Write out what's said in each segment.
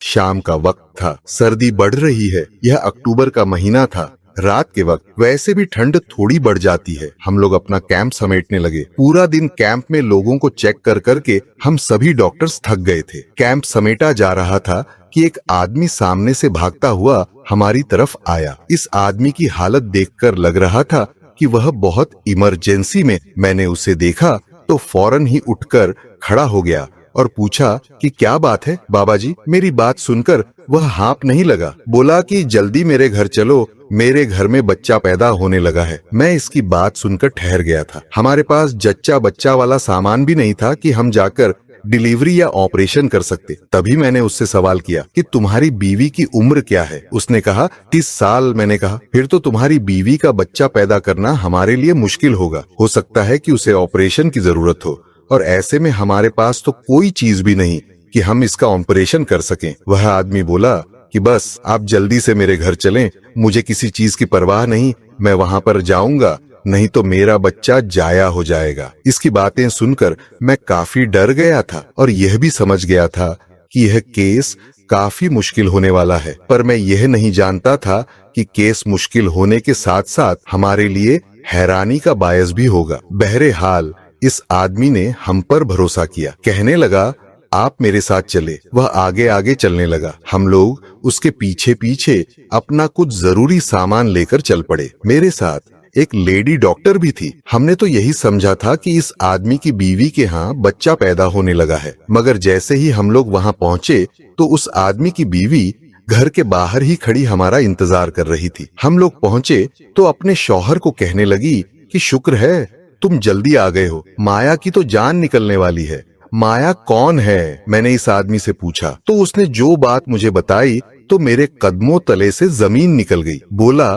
शाम का वक्त था, सर्दी बढ़ रही है। यह अक्टूबर का महीना था। रात के वक्त वैसे भी ठंड थोड़ी बढ़ जाती है। हम लोग अपना कैंप समेटने लगे। पूरा दिन कैंप में लोगों को चेक कर करके हम सभी डॉक्टर्स थक गए थे। कैंप समेटा जा रहा था कि एक आदमी सामने से भागता हुआ हमारी तरफ आया। इस आदमी की हालत देखकर लग रहा था कि वह बहुत इमरजेंसी में। मैंने उसे देखा तो फौरन ही उठकर खड़ा हो गया और पूछा कि क्या बात है बाबा जी। मेरी बात सुनकर वह हाँप नहीं लगा। बोला कि जल्दी मेरे घर चलो, मेरे घर में बच्चा पैदा होने लगा है। मैं इसकी बात सुनकर ठहर गया था। हमारे पास जच्चा बच्चा वाला सामान भी नहीं था कि हम जाकर डिलीवरी या ऑपरेशन कर सकते। तभी मैंने उससे सवाल किया कि तुम्हारी बीवी की उम्र क्या है। उसने कहा 30 साल। मैंने कहा फिर तो तुम्हारी बीवी का बच्चा पैदा करना हमारे लिए मुश्किल होगा। हो सकता है कि उसे ऑपरेशन की जरूरत हो, और ऐसे में हमारे पास तो कोई चीज भी नहीं कि हम इसका ऑपरेशन कर सकें। वह आदमी बोला कि बस आप जल्दी से मेरे घर चलें, मुझे किसी चीज की परवाह नहीं, मैं वहां पर जाऊंगा, नहीं तो मेरा बच्चा जाया हो जाएगा। इसकी बातें सुनकर मैं काफी डर गया था और यह भी समझ गया था कि यह केस काफी मुश्किल होने वाला है। पर मैं यह नहीं जानता था कि केस मुश्किल होने के साथ साथ हमारे लिए हैरानी का बायस भी होगा। बहरहाल इस आदमी ने हम पर भरोसा किया। कहने लगा आप मेरे साथ चले। वह आगे आगे चलने लगा। हम लोग उसके पीछे पीछे अपना कुछ जरूरी सामान लेकर चल पड़े। मेरे साथ एक लेडी डॉक्टर भी थी। हमने तो यही समझा था कि इस आदमी की बीवी के यहाँ बच्चा पैदा होने लगा है, मगर जैसे ही हम लोग वहाँ पहुँचे तो उस आदमी की बीवी घर के बाहर ही खड़ी हमारा इंतजार कर रही थी। हम लोग पहुँचे तो अपने शौहर को कहने लगी कि शुक्र है तुम जल्दी आ गए हो, माया की तो जान निकलने वाली है। माया कौन है? मैंने इस आदमी से पूछा तो उसने जो बात मुझे बताई तो मेरे कदमों तले से जमीन निकल गई। बोला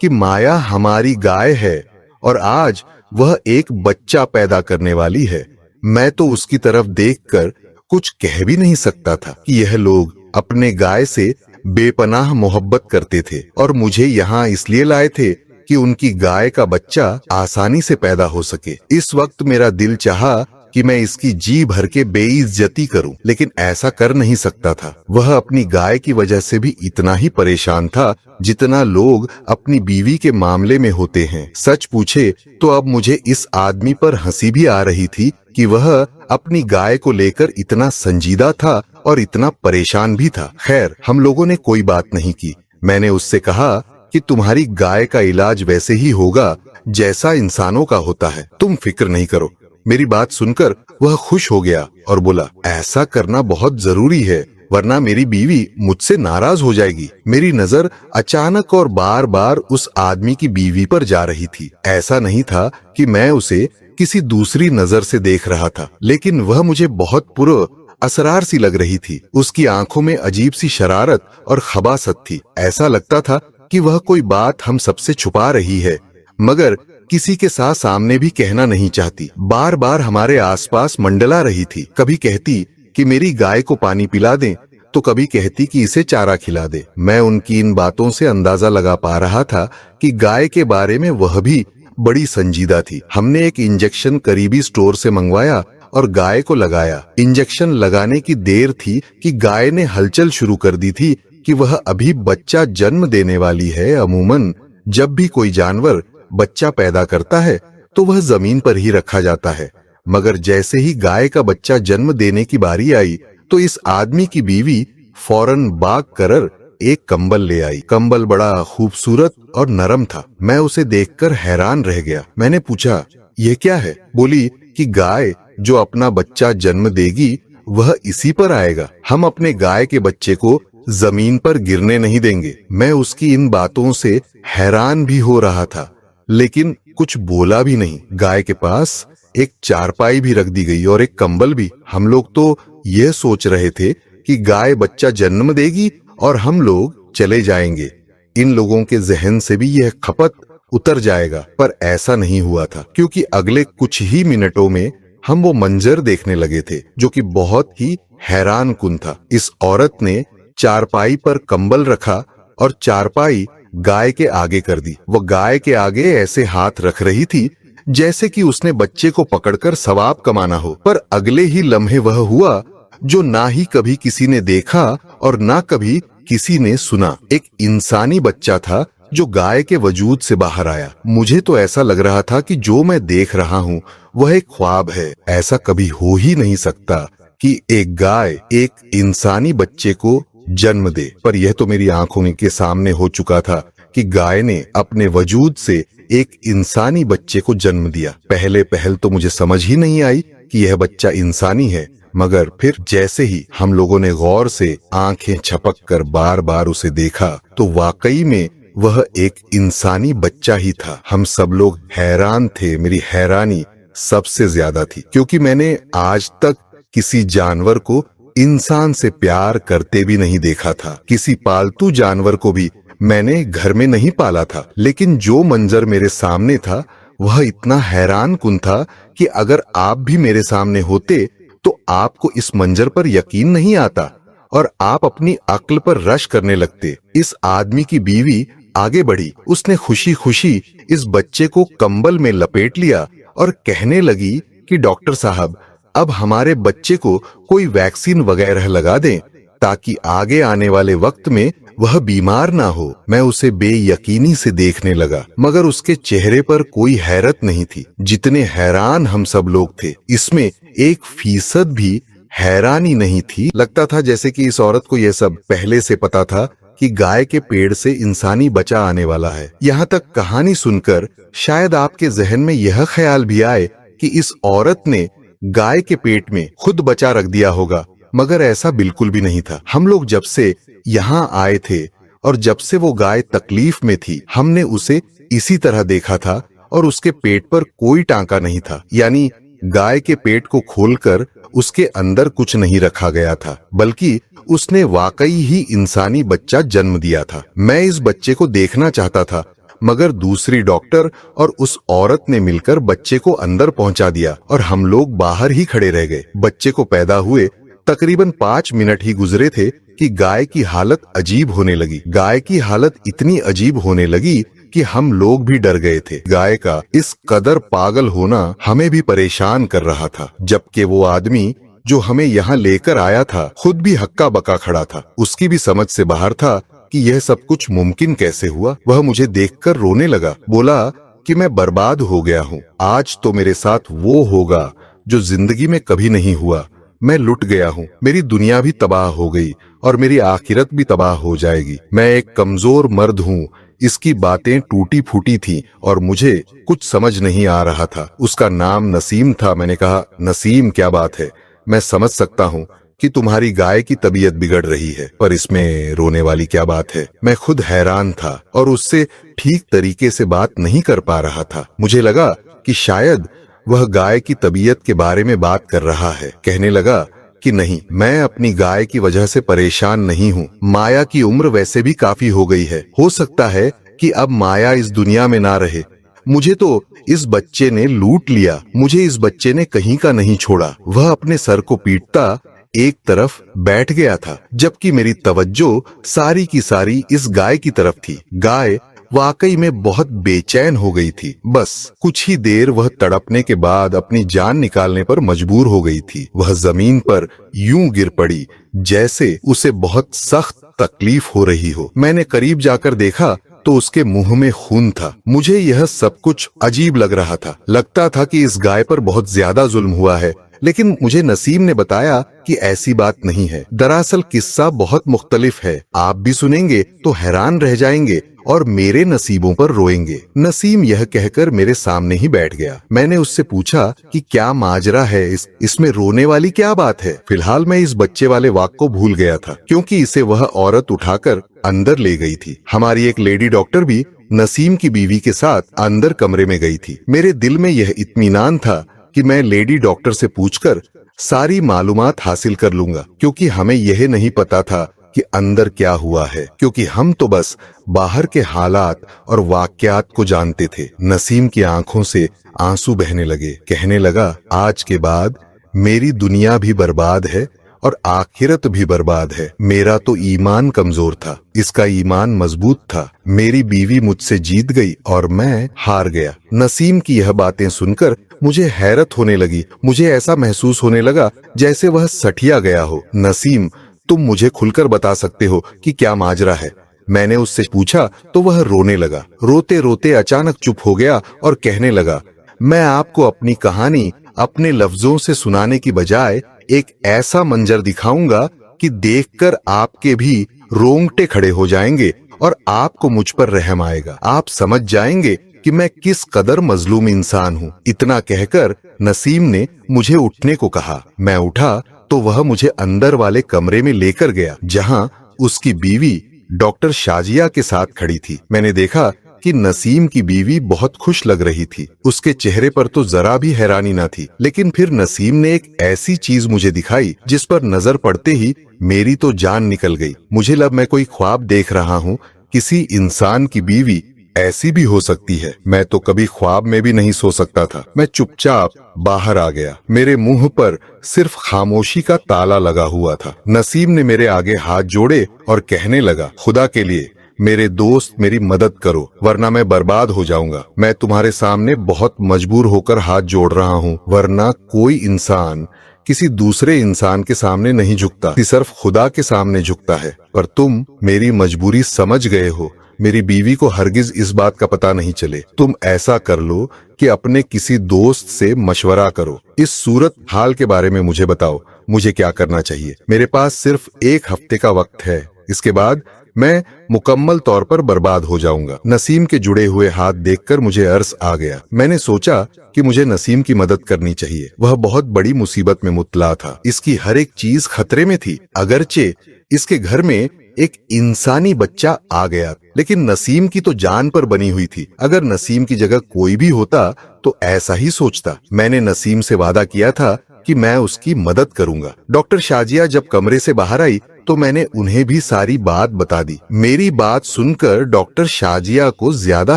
कि माया हमारी गाय है और आज वह एक बच्चा पैदा करने वाली है। मैं तो उसकी तरफ देखकर कुछ कह भी नहीं सकता था कि यह लोग अपने गाय से बेपनाह मोहब्बत करते थे और मुझे यहाँ इसलिए लाए थे कि उनकी गाय का बच्चा आसानी से पैदा हो सके। इस वक्त मेरा दिल चाहा कि मैं इसकी जी भर के बेइज्जती करूं, लेकिन ऐसा कर नहीं सकता था। वह अपनी गाय की वजह से भी इतना ही परेशान था जितना लोग अपनी बीवी के मामले में होते हैं। सच पूछे तो अब मुझे इस आदमी पर हंसी भी आ रही थी कि वह अपनी गाय को लेकर इतना संजीदा था और इतना परेशान भी था। खैर, हम लोगों ने कोई बात नहीं की। मैंने उससे कहा कि तुम्हारी गाय का इलाज वैसे ही होगा जैसा इंसानों का होता है, तुम फिक्र नहीं करो। मेरी बात सुनकर वह खुश हो गया और बोला ऐसा करना बहुत जरूरी है, वरना मेरी बीवी मुझसे नाराज हो जाएगी। मेरी नजर अचानक और बार बार उस आदमी की बीवी पर जा रही थी। ऐसा नहीं था कि मैं उसे किसी दूसरी नजर से देख रहा था, लेकिन वह मुझे बहुत पुर असरार सी लग रही थी। उसकी आंखों में अजीब सी शरारत और खबासत थी। ऐसा लगता था कि वह कोई बात हम सबसे छुपा रही है, मगर किसी के साथ सामने भी कहना नहीं चाहती। बार बार हमारे आसपास मंडला रही थी। कभी कहती कि मेरी गाय को पानी पिला दें, तो कभी कहती कि इसे चारा खिला दे। मैं उनकी इन बातों से अंदाजा लगा पा रहा था कि गाय के बारे में वह भी बड़ी संजीदा थी। हमने एक इंजेक्शन करीबी स्टोर से मंगवाया और गाय को लगाया। इंजेक्शन लगाने की देर थी कि गाय ने हलचल शुरू कर दी थी कि वह अभी बच्चा जन्म देने वाली है। अमूमन जब भी कोई जानवर बच्चा पैदा करता है तो वह जमीन पर ही रखा जाता है, मगर जैसे ही गाय का बच्चा जन्म देने की बारी आई तो इस आदमी की बीवी फौरन भाग कर एक कंबल ले आई। कंबल बड़ा खूबसूरत और नरम था। मैं उसे देखकर हैरान रह गया। मैंने पूछा यह क्या है? बोली कि गाय जो अपना बच्चा जन्म देगी वह इसी पर आएगा। हम अपने गाय के बच्चे को जमीन पर गिरने नहीं देंगे। मैं उसकी इन बातों से हैरान भी हो रहा था, लेकिन कुछ बोला भी नहीं। गाय के पास एक चारपाई भी रख दी गई और एक कंबल भी। हम लोग तो यह सोच रहे थे कि गाय बच्चा जन्म देगी और हम लोग चले जाएंगे। इन लोगों के जहन से भी यह खपत उतर जाएगा, पर ऐसा नहीं हुआ था, क्योंकि अगले कुछ ही मिनटों में हम वो मंजर देखने लगे थे जो कि बहुत ही हैरान कुन था। इस औरत ने चारपाई पर कंबल रखा और चारपाई गाय के आगे कर दी। वो गाय के आगे ऐसे हाथ रख रही थी जैसे कि उसने बच्चे को पकड़कर सवाब कमाना हो। पर अगले ही लम्हे वह हुआ जो ना ही कभी किसी ने देखा और ना कभी किसी ने सुना। एक इंसानी बच्चा था जो गाय के वजूद से बाहर आया। मुझे तो ऐसा लग रहा था कि जो मैं देख रहा हूँ वह एक ख्वाब है। ऐसा कभी हो ही नहीं सकता कि एक गाय एक इंसानी बच्चे को जन्म दे। पर यह तो मेरी आंखों के सामने हो चुका था कि गाय ने अपने वजूद से एक इंसानी बच्चे को जन्म दिया। पहले पहल तो मुझे समझ ही नहीं आई कि यह बच्चा इंसानी है, मगर फिर जैसे ही हम लोगों ने गौर से आंखें झपक कर बार बार उसे देखा तो वाकई में वह एक इंसानी बच्चा ही था। हम सब लोग हैरान थे। मेरी हैरानी सबसे ज्यादा थी क्योंकि मैंने आज तक किसी जानवर को इंसान से प्यार करते भी नहीं देखा था। किसी पालतू जानवर को भी मैंने घर में नहीं पाला था, लेकिन जो मंजर मेरे सामने था वह इतना हैरान कुन था कि अगर आप भी मेरे सामने होते तो आपको इस मंजर पर यकीन नहीं आता और आप अपनी अक्ल पर रश करने लगते। इस आदमी की बीवी आगे बढ़ी। उसने खुशी खुशी इस बच्चे को कंबल में लपेट लिया और कहने लगी कि डॉक्टर साहब, अब हमारे बच्चे को कोई वैक्सीन वगैरह लगा दें ताकि आगे आने वाले वक्त में वह बीमार ना हो। मैं उसे बेयकीनी से देखने लगा, मगर उसके चेहरे पर कोई हैरत नहीं थी। जितने हैरान हम सब लोग थे, इसमें 1% भी हैरानी नहीं थी। लगता था जैसे कि इस औरत को यह सब पहले से पता था कि गाय के पेड़ से इंसानी बच्चा आने वाला है। यहाँ तक कहानी सुनकर शायद आपके जहन में यह ख्याल भी आए कि इस औरत ने गाय के पेट में खुद बच्चा रख दिया होगा, मगर ऐसा बिल्कुल भी नहीं था। हम लोग जब से यहाँ आए थे और जब से वो गाय तकलीफ में थी, हमने उसे इसी तरह देखा था और उसके पेट पर कोई टांका नहीं था। यानी गाय के पेट को खोलकर उसके अंदर कुछ नहीं रखा गया था, बल्कि उसने वाकई ही इंसानी बच्चा जन्म दिया था। मैं इस बच्चे को देखना चाहता था, मगर दूसरी डॉक्टर और उस औरत ने मिलकर बच्चे को अंदर पहुंचा दिया और हम लोग बाहर ही खड़े रह गए। बच्चे को पैदा हुए तकरीबन 5 मिनट ही गुजरे थे कि गाय की हालत अजीब होने लगी। गाय की हालत इतनी अजीब होने लगी कि हम लोग भी डर गए थे। गाय का इस कदर पागल होना हमें भी परेशान कर रहा था, जबकि वो आदमी जो हमें यहाँ लेकर आया था खुद भी हक्का बका खड़ा था। उसकी भी समझ से बाहर था कि यह सब कुछ मुमकिन कैसे हुआ। वह मुझे देखकर रोने लगा, बोला कि मैं बर्बाद हो गया हूँ। आज तो मेरे साथ वो होगा जो जिंदगी में कभी नहीं हुआ। मैं लुट गया हूँ, मेरी दुनिया भी तबाह हो गई और मेरी आखिरत भी तबाह हो जाएगी। मैं एक कमजोर मर्द हूँ। इसकी बातें टूटी फूटी थी और मुझे कुछ समझ नहीं आ रहा था। उसका नाम नसीम था। मैंने कहा, नसीम क्या बात है, मैं समझ सकता हूँ कि तुम्हारी गाय की तबीयत बिगड़ रही है, पर इसमें रोने वाली क्या बात है। मैं खुद हैरान था और उससे ठीक तरीके से बात नहीं कर पा रहा था। मुझे लगा कि शायद वह गाय की तबीयत के बारे में बात कर रहा है। कहने लगा कि नहीं, मैं अपनी गाय की वजह से परेशान नहीं हूँ। माया की उम्र वैसे भी काफी हो गई है। हो सकता है कि अब माया इस दुनिया में ना रहे। मुझे तो इस बच्चे ने लूट लिया। मुझे इस बच्चे ने कहीं का नहीं छोड़ा। वह अपने सर को पीटता एक तरफ बैठ गया था, जबकि मेरी तवज्जो सारी की सारी इस गाय की तरफ थी। गाय वाकई में बहुत बेचैन हो गई थी। बस कुछ ही देर वह तड़पने के बाद अपनी जान निकालने पर मजबूर हो गई थी। वह जमीन पर यूं गिर पड़ी जैसे उसे बहुत सख्त तकलीफ हो रही हो। मैंने करीब जाकर देखा तो उसके मुंह में खून था। मुझे यह सब कुछ अजीब लग रहा था। लगता था कि इस गाय पर बहुत ज्यादा जुल्म हुआ है, लेकिन मुझे नसीम ने बताया कि ऐसी बात नहीं है। दरअसल किस्सा बहुत मुख्तलिफ है। आप भी सुनेंगे तो हैरान रह जाएंगे और मेरे नसीबों पर रोएंगे। नसीम यह कहकर मेरे सामने ही बैठ गया। मैंने उससे पूछा कि क्या माजरा है, इसमें रोने वाली क्या बात है। फिलहाल मैं इस बच्चे वाले वाक को भूल गया था, क्योंकि इसे वह औरत उठाकर अंदर ले गई थी। हमारी एक लेडी डॉक्टर भी नसीम की बीवी के साथ अंदर कमरे में गई थी। मेरे दिल में यह इत्मीनान था कि मैं लेडी डॉक्टर से पूछकर सारी मालूमात हासिल कर लूंगा, क्योंकि हमें यह नहीं पता था कि अंदर क्या हुआ है, क्योंकि हम तो बस बाहर के हालात और वाकयात को जानते थे। नसीम की आंखों से आंसू बहने लगे। कहने लगा, आज के बाद मेरी दुनिया भी बर्बाद है और आखिरत भी बर्बाद है। मेरा तो ईमान कमजोर था, इसका ईमान मजबूत था। मेरी बीवी मुझसे जीत गई और मैं हार गया। नसीम की यह बातें सुनकर मुझे हैरत होने लगी। मुझे ऐसा महसूस होने लगा जैसे वह सठिया गया हो। नसीम, तुम मुझे खुलकर बता सकते हो कि क्या माजरा है? मैंने उससे पूछा तो वह रोने लगा। रोते रोते अचानक चुप हो गया और कहने लगा, मैं आपको अपनी कहानी अपने लफ्जों से सुनाने की बजाय एक ऐसा मंजर दिखाऊंगा कि देखकर आपके भी रोंगटे खड़े हो जाएंगे और आपको मुझ पर रहम आएगा। आप समझ जाएंगे कि मैं किस कदर मजलूम इंसान हूँ। इतना कहकर नसीम ने मुझे उठने को कहा। मैं उठा तो वह मुझे अंदर वाले कमरे में लेकर गया, जहां उसकी बीवी डॉक्टर शाजिया के साथ खड़ी थी। मैंने देखा कि नसीम की बीवी बहुत खुश लग रही थी। उसके चेहरे पर तो जरा भी हैरानी न थी। लेकिन फिर नसीम ने एक ऐसी चीज मुझे दिखाई जिस पर नजर पड़ते ही मेरी तो जान निकल गई। मुझे लगा मैं कोई ख्वाब देख रहा हूँ। किसी इंसान की बीवी ऐसी भी हो सकती है। मैं तो कभी ख्वाब में भी नहीं सो सकता था। मैं चुपचाप बाहर आ गया। मेरे मुंह पर सिर्फ खामोशी का ताला लगा हुआ था। नसीम ने मेरे आगे हाथ जोड़े और कहने लगा, खुदा के लिए मेरे दोस्त मेरी मदद करो, वरना मैं बर्बाद हो जाऊंगा। मैं तुम्हारे सामने बहुत मजबूर होकर हाथ जोड़ रहा हूँ, वरना कोई इंसान किसी दूसरे इंसान के सामने नहीं झुकता, सिर्फ खुदा के सामने झुकता है। पर तुम मेरी मजबूरी समझ गए हो। मेरी बीवी को हरगिज इस बात का पता नहीं चले। तुम ऐसा कर लो कि अपने किसी दोस्त से मशवरा करो। इस सूरत हाल के बारे में मुझे बताओ, मुझे क्या करना चाहिए? मेरे पास सिर्फ 1 हफ्ते का वक्त है। इसके बाद मैं मुकम्मल तौर पर बर्बाद हो जाऊंगा। नसीम के जुड़े हुए हाथ देखकर मुझे अर्स आ गया। मैंने सोचा कि मुझे नसीम की मदद करनी चाहिए। वह बहुत बड़ी मुसीबत में मुब्तला था। इसकी हर एक चीज खतरे में थी। अगरचे इसके घर में एक इंसानी बच्चा आ गया, लेकिन नसीम की तो जान पर बनी हुई थी। अगर नसीम की जगह कोई भी होता तो ऐसा ही सोचता। मैंने नसीम से वादा किया था कि मैं उसकी मदद करूंगा। डॉक्टर शाजिया जब कमरे से बाहर आई तो मैंने उन्हें भी सारी बात बता दी। मेरी बात सुनकर डॉक्टर शाजिया को ज्यादा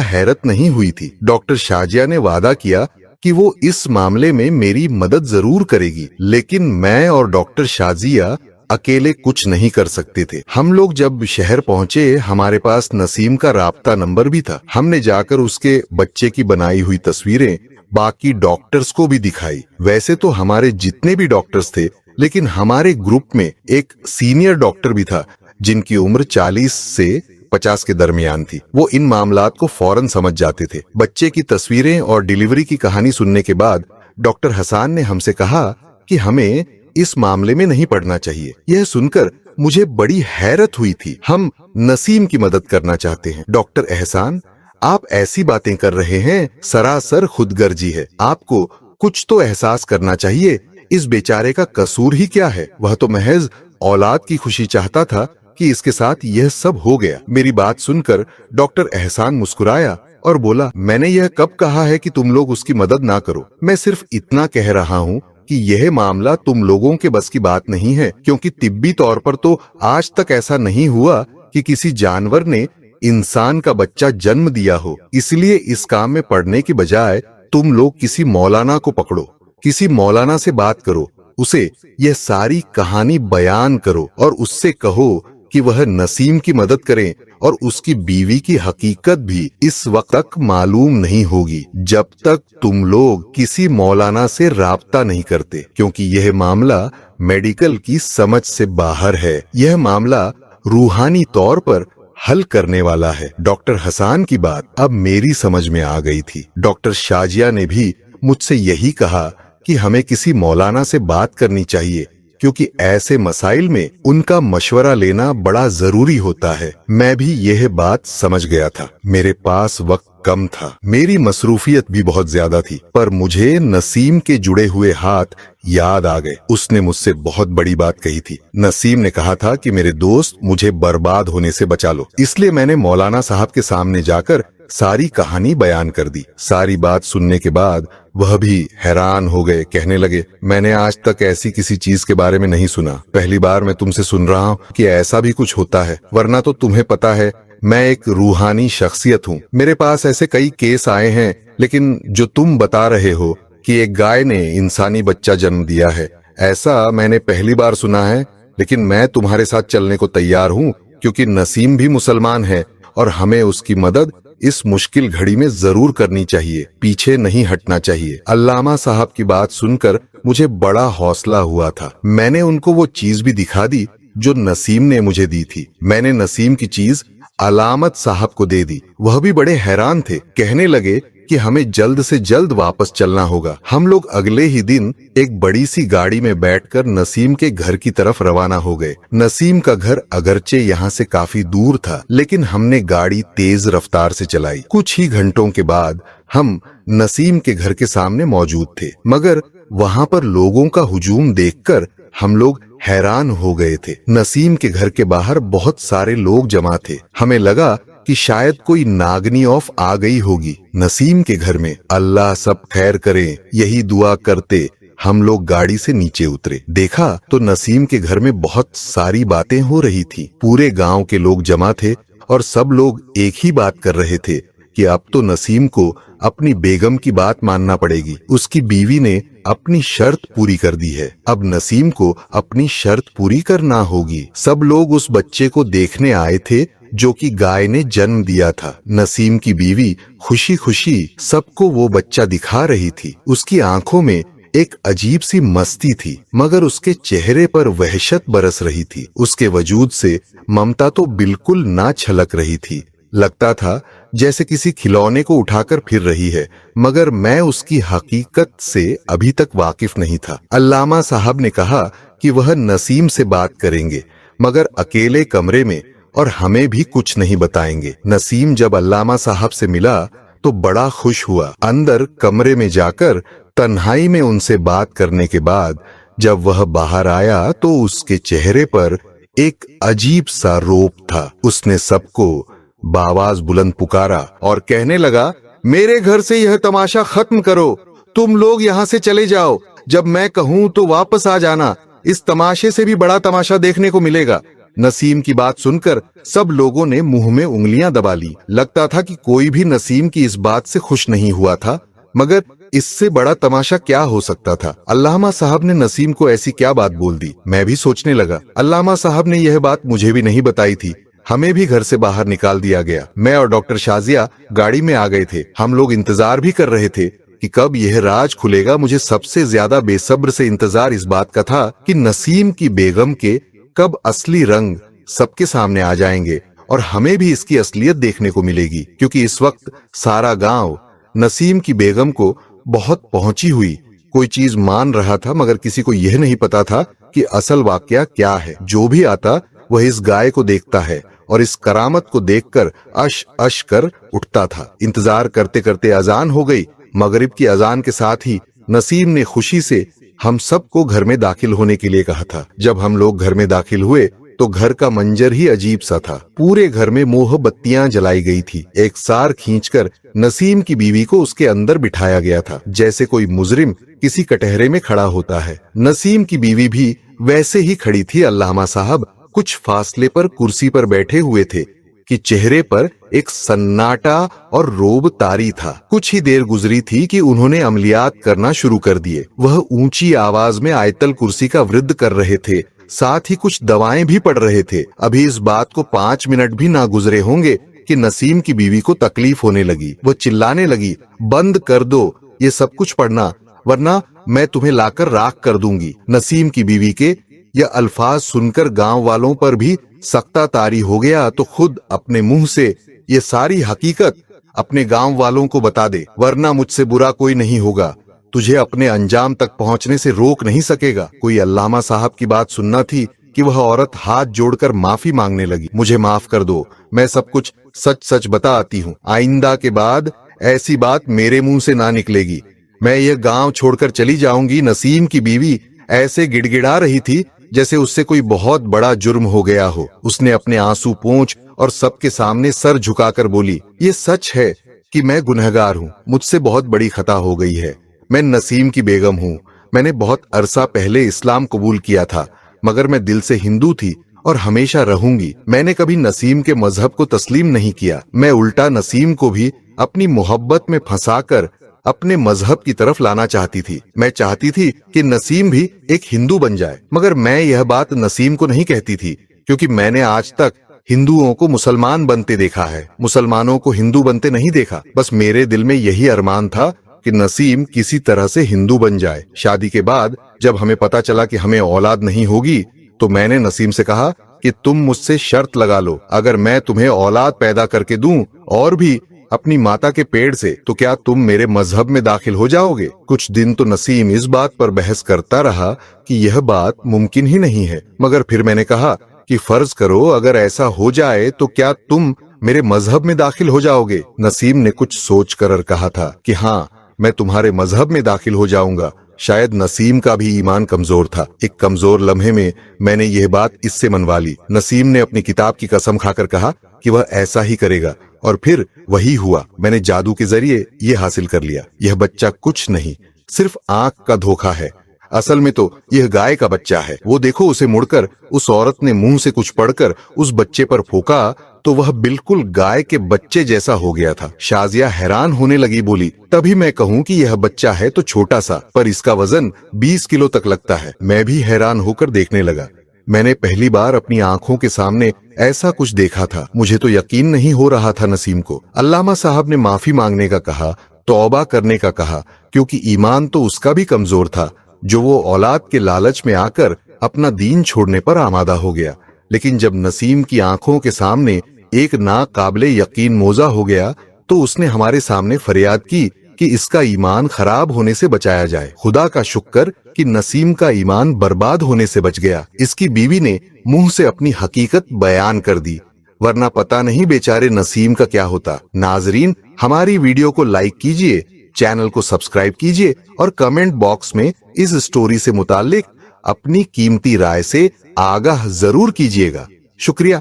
हैरत नहीं हुई थी। डॉक्टर शाजिया ने वादा किया कि वो इस मामले में मेरी मदद जरूर करेगी, लेकिन मैं और डॉक्टर शाजिया अकेले कुछ नहीं कर सकते थे। हम लोग जब शहर पहुंचे, हमारे पास नसीम का राब्ता नंबर भी था। हमने जाकर उसके बच्चे की बनाई हुई तस्वीरें बाकी डॉक्टर्स को भी दिखाई। वैसे तो हमारे जितने भी डॉक्टर्स थे, लेकिन हमारे ग्रुप में एक सीनियर डॉक्टर भी था जिनकी उम्र 40 से 50 के दरमियान थी। वो इन मामलात को फौरन समझ जाते थे। बच्चे की तस्वीरें और डिलीवरी की कहानी सुनने के बाद डॉक्टर हसन ने हमसे कहा कि हमें इस मामले में नहीं पड़ना चाहिए। यह सुनकर मुझे बड़ी हैरत हुई थी। हम नसीम की मदद करना चाहते हैं। डॉक्टर एहसान, आप ऐसी बातें कर रहे हैं, सरासर खुदगर्जी है। आपको कुछ तो एहसास करना चाहिए। इस बेचारे का कसूर ही क्या है? वह तो महज औलाद की खुशी चाहता था कि इसके साथ यह सब हो गया। मेरी बात सुनकर डॉक्टर एहसान मुस्कुराया और बोला, मैंने यह कब कहा है कि तुम लोग उसकी मदद ना करो? मैं सिर्फ इतना कह रहा हूँ कि यह मामला तुम लोगों के बस की बात नहीं है, क्योंकि तिब्बी तौर पर तो आज तक ऐसा नहीं हुआ कि किसी जानवर ने इंसान का बच्चा जन्म दिया हो। इसलिए इस काम में पड़ने की बजाय तुम लोग किसी मौलाना को पकड़ो, किसी मौलाना से बात करो, उसे यह सारी कहानी बयान करो और उससे कहो कि वह नसीम की मदद करें और उसकी बीवी की हकीकत भी इस वक्त तक मालूम नहीं होगी जब तक तुम लोग किसी मौलाना से राब्ता नहीं करते, क्योंकि यह मामला मेडिकल की समझ से बाहर है। यह मामला रूहानी तौर पर हल करने वाला है। डॉक्टर हसन की बात अब मेरी समझ में आ गई थी। डॉक्टर शाजिया ने भी मुझसे यही कहा कि हमें किसी मौलाना से बात करनी चाहिए, क्योंकि ऐसे मसाइल में उनका मशवरा लेना बड़ा जरूरी होता है। मैं भी यह बात समझ गया था। मेरे पास वक्त कम था, मेरी मसरूफियत भी बहुत ज्यादा थी, पर मुझे नसीम के जुड़े हुए हाथ याद आ गए। उसने मुझसे बहुत बड़ी बात कही थी। नसीम ने कहा था कि मेरे दोस्त, मुझे बर्बाद होने से बचा लो। इसलिए मैंने मौलाना साहब के सामने जाकर सारी कहानी बयान कर दी। सारी बात सुनने के बाद वह भी हैरान हो गए। कहने लगे, मैंने आज तक ऐसी किसी चीज के बारे में नहीं सुना। पहली बार मैं तुमसे सुन रहा हूँ कि ऐसा भी कुछ होता है, वरना तो तुम्हें पता है मैं एक रूहानी शख्सियत हूँ। मेरे पास ऐसे कई केस आए हैं, लेकिन जो तुम बता रहे हो कि एक गाय ने इंसानी बच्चा जन्म दिया है, ऐसा मैंने पहली बार सुना है। लेकिन मैं तुम्हारे साथ चलने को तैयार हूँ, क्योंकि नसीम भी मुसलमान है और हमें उसकी मदद इस मुश्किल घड़ी में जरूर करनी चाहिए, पीछे नहीं हटना चाहिए। अल्लामा साहब की बात सुनकर मुझे बड़ा हौसला हुआ था। मैंने उनको वो चीज भी दिखा दी जो नसीम ने मुझे दी थी। मैंने नसीम की चीज अलामत साहब को दे दी। वह भी बड़े हैरान थे। कहने लगे कि हमें जल्द से जल्द वापस चलना होगा। हम लोग अगले ही दिन एक बड़ी सी गाड़ी में बैठकर नसीम के घर की तरफ रवाना हो गए। नसीम का घर अगरचे यहाँ से काफी दूर था, लेकिन हमने गाड़ी तेज रफ्तार से चलाई। कुछ ही घंटों के बाद हम नसीम के घर के सामने मौजूद थे, मगर वहाँ पर लोगों का हुजूम देखकर हम लोग हैरान हो गए थे। नसीम के घर के बाहर बहुत सारे लोग जमा थे। हमें लगा कि शायद कोई नागनी ऑफ आ गई होगी नसीम के घर में। अल्लाह सब खैर करे, यही दुआ करते हम लोग गाड़ी से नीचे उतरे। देखा तो नसीम के घर में बहुत सारी बातें हो रही थी। पूरे गांव के लोग जमा थे और सब लोग एक ही बात कर रहे थे कि अब तो नसीम को अपनी बेगम की बात मानना पड़ेगी। उसकी बीवी ने अपनी शर्त पूरी कर दी है, अब नसीम को अपनी शर्त पूरी करना होगी। सब लोग उस बच्चे को देखने आए थे जो कि गाय ने जन्म दिया था। नसीम की बीवी खुशी खुशी सबको वो बच्चा दिखा रही थी। उसकी आंखों में एक अजीब सी मस्ती थी, मगर उसके चेहरे पर वहशत बरस रही थी। उसके वजूद से ममता तो बिल्कुल ना छलक रही थी। लगता था जैसे किसी खिलौने को उठाकर फिर रही है, मगर मैं उसकी हकीकत से अभी तक वाकिफ नहीं था। अल्लामा साहब ने कहा कि वह नसीम से बात करेंगे, मगर अकेले कमरे में, और हमें भी कुछ नहीं बताएंगे। नसीम जब अल्लामा साहब से मिला तो बड़ा खुश हुआ। अंदर कमरे में जाकर तन्हाई में उनसे बात करने के बाद जब वह बाहर आया तो उसके चेहरे पर एक अजीब सा रोप था। उसने सबको बावाज बुलंद पुकारा और कहने लगा, मेरे घर से यह तमाशा खत्म करो, तुम लोग यहाँ से चले जाओ। जब मैं कहूँ तो वापस आ जाना, इस तमाशे से भी बड़ा तमाशा देखने को मिलेगा। नसीम की बात सुनकर सब लोगों ने मुंह में उंगलियां दबा ली। लगता था कि कोई भी नसीम की इस बात से खुश नहीं हुआ था, मगर इससे बड़ा तमाशा क्या हो सकता था। अल्लामा साहब ने नसीम को ऐसी क्या बात बोल दी। मैं भी सोचने लगा, अल्लामा साहब ने यह बात मुझे भी नहीं बताई थी। हमें भी घर से बाहर निकाल दिया गया। मैं और डॉक्टर शाजिया गाड़ी में आ गए थे। हम लोग इंतजार भी कर रहे थे कि कब यह राज खुलेगा। मुझे सबसे ज्यादा बेसब्र से इंतजार इस बात का था कि नसीम की बेगम के कब असली रंग सबके सामने आ जाएंगे और हमें भी इसकी असलियत देखने को मिलेगी, क्योंकि इस वक्त सारा गांव नसीम की बेगम को बहुत पहुंची हुई कोई चीज मान रहा था, मगर किसी को यह नहीं पता था कि असल वाकया क्या है। जो भी आता वह इस गाय को देखता है और इस करामत को देखकर अश अश कर उठता था। इंतजार करते करते अजान हो गई। मगरिब की अजान के साथ ही नसीम ने खुशी से हम सबको घर में दाखिल होने के लिए कहा था। जब हम लोग घर में दाखिल हुए तो घर का मंजर ही अजीब सा था। पूरे घर में मोमबत्तियां जलाई गई थी। एक सार खींचकर नसीम की बीवी को उसके अंदर बिठाया गया था, जैसे कोई मुजरिम किसी कटहरे में खड़ा होता है। नसीम की बीवी भी वैसे ही खड़ी थी। अल्लामा साहब कुछ फासले पर कुर्सी पर बैठे हुए थे कि चेहरे पर एक सन्नाटा और रोब तारी था। कुछ ही देर गुजरी थी कि उन्होंने अमलियात करना शुरू कर दिए। वह ऊंची आवाज में आयतल कुर्सी का वृद्ध कर रहे थे, साथ ही कुछ दवाएं भी पढ़ रहे थे। अभी इस बात को 5 मिनट भी ना गुजरे होंगे कि नसीम की बीवी को तकलीफ होने लगी। वो चिल्लाने लगी, बंद कर दो ये सब कुछ पढ़ना, वरना मैं तुम्हें लाकर राख कर दूंगी। नसीम की बीवी के यह अल्फाज सुनकर गांव वालों पर भी सख्ता तारी हो गया तो खुद अपने मुंह से ये सारी हकीकत अपने गांव वालों को बता दे, वरना मुझसे बुरा कोई नहीं होगा। तुझे अपने अंजाम तक पहुंचने से रोक नहीं सकेगा। कोई अल्लामा साहब की बात सुनना थी कि वह औरत हाथ जोड़कर माफी मांगने लगी। मुझे माफ कर दो, मैं सब कुछ सच सच बता आती हूँ। आइंदा के बाद ऐसी बात मेरे मुंह से ना निकलेगी। मैं यह गांव छोड़कर चली जाऊंगी। नसीम की बीवी ऐसे गिड़गिड़ा रही थी जैसे उससे कोई बहुत बड़ा जुर्म हो गया हो। उसने अपने आंसू पोंछ और सबके सामने सर झुकाकर बोली, ये सच है कि मैं गुनहगार हूँ, मुझसे बहुत बड़ी खता हो गई है। मैं नसीम की बेगम हूँ। मैंने बहुत अरसा पहले इस्लाम कबूल किया था, मगर मैं दिल से हिंदू थी और हमेशा रहूंगी। मैंने कभी नसीम के मजहब को तस्लीम नहीं किया। मैं उल्टा नसीम को भी अपनी मोहब्बत में फंसाकर अपने मजहब की तरफ लाना चाहती थी। मैं चाहती थी कि नसीम भी एक हिंदू बन जाए, मगर मैं यह बात नसीम को नहीं कहती थी, क्योंकि मैंने आज तक हिंदुओं को मुसलमान बनते देखा है, मुसलमानों को हिंदू बनते नहीं देखा। बस मेरे दिल में यही अरमान था कि नसीम किसी तरह से हिंदू बन जाए। शादी के बाद जब हमें पता चला कि हमें औलाद नहीं होगी, तो मैंने नसीम से कहा कि तुम मुझसे शर्त लगा लो, अगर मैं तुम्हें औलाद पैदा करके दूं और भी अपनी माता के पेड़ से, तो क्या तुम मेरे मजहब में दाखिल हो जाओगे? कुछ दिन तो नसीम इस बात पर बहस करता रहा कि यह बात मुमकिन ही नहीं है, मगर फिर मैंने कहा कि फर्ज करो अगर ऐसा हो जाए तो क्या तुम मेरे मजहब में दाखिल हो जाओगे? नसीम ने कुछ सोच कर कहा था कि हाँ, मैं तुम्हारे मजहब में दाखिल हो जाऊंगा। शायद नसीम का भी ईमान कमजोर था। एक कमजोर लम्हे में मैंने यह बात इससे मनवा ली। नसीम ने अपनी किताब की कसम खाकर कहा कि वह ऐसा ही करेगा, और फिर वही हुआ। मैंने जादू के जरिए यह हासिल कर लिया। यह बच्चा कुछ नहीं, सिर्फ आंख का धोखा है। असल में तो यह गाय का बच्चा है। वो देखो उसे मुड़कर उस औरत ने मुंह से कुछ पढ़कर उस बच्चे पर फूंका तो वह बिल्कुल गाय के बच्चे जैसा हो गया था। शाजिया हैरान होने लगी, बोली, तभी मैं कहूँ कि यह बच्चा है तो छोटा सा, पर इसका वजन 20 किलो तक लगता है। मैं भी हैरान होकर देखने लगा। मैंने पहली बार अपनी आंखों के सामने ऐसा कुछ देखा था। मुझे तो यकीन नहीं हो रहा था नसीम को। अल्लामा साहब ने माफी मांगने का कहा, तौबा करने का कहा, क्योंकि ईमान तो उसका भी कमजोर था, जो वो औलाद के लालच में आकर अपना दीन छोड़ने पर आमादा हो गया। लेकिन जब नसीम की आंखों के सामने एक नाकाबिले यकीन मौजा हो गया, तो उसने हमारे सामने फरियाद की कि इसका ईमान खराब होने से बचाया जाए। खुदा का शुक्र कि नसीम का ईमान बर्बाद होने से बच गया। इसकी बीवी ने मुंह से अपनी हकीकत बयान कर दी, वरना पता नहीं बेचारे नसीम का क्या होता। नाजरीन, हमारी वीडियो को लाइक कीजिए, चैनल को सब्सक्राइब कीजिए और कमेंट बॉक्स में इस स्टोरी से मुताल्लिक अपनी कीमती राय से आगाह जरूर कीजिएगा। शुक्रिया।